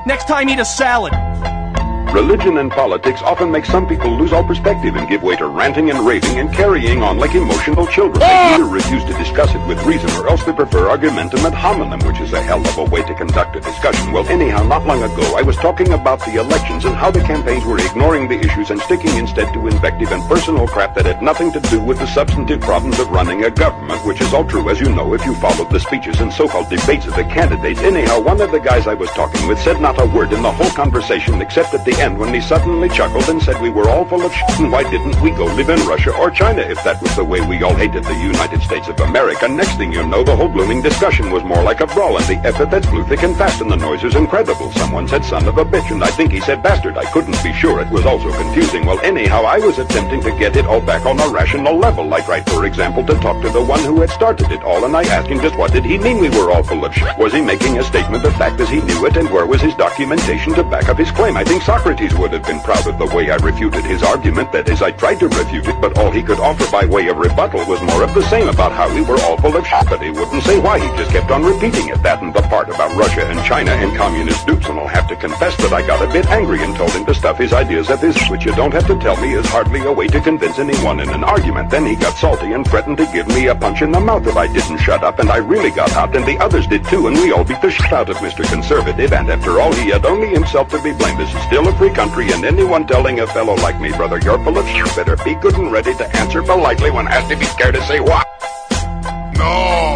Next time, eat a salad. Religion and politics often make some people lose all perspective and give way to ranting and raving and carrying on like emotional children. They either refuse to discuss it with reason or else they prefer argumentum ad hominem, which is a hell of a way to conduct a discussion. Well, anyhow, not long ago, I was talking about the elections and how the campaigns were ignoring the issues and sticking instead to invective and personal crap that had nothing to do with the substantive problems of running a government, which is all true, as you know, if you followed the speeches and so-called debates of the candidates. Anyhow, one of the guys I was talking with said not a word in the whole conversation except at the end when he suddenly chuckled and said we were all full of shit and why didn't we go live in Russia or China if that was the way we all hated the United States of America. Next thing you know, the whole blooming discussion was more like a brawl and the epithets flew thick and fast and the noise was incredible. Someone said son of a bitch and I think he said bastard. I couldn't be sure. It was also confusing. Well, anyhow, I was attempting to get it all back on a rational level. I tried, for example, to talk to the one who had started it all and I asked him just what did he mean we were all full of shit. Was he making a statement of fact as he knew it and where was his documentation to back up his claim? I think Socrates would have been proud of the way I refuted his argument. That is, I tried to refute it, but all he could offer by way of rebuttal was more of the same about how we were all full of shit, but he wouldn't say why. He just kept on repeating it, that and the part about Russia and China and communist dupes, and I'll have to confess that I got a bit angry and told him to stuff his ideas at this, which you don't have to tell me is hardly a way to convince anyone in an argument. Then he got salty and threatened to give me a punch in the mouth if I didn't shut up, and I really got hot, and the others did too, and we all beat the shit out of Mr. Conservative, and after all, he had only himself to be blamed. This is still a free country, and anyone telling a fellow like me, brother, you're full of shit, better be good and ready to answer politely when asked if he's scared to say what. No!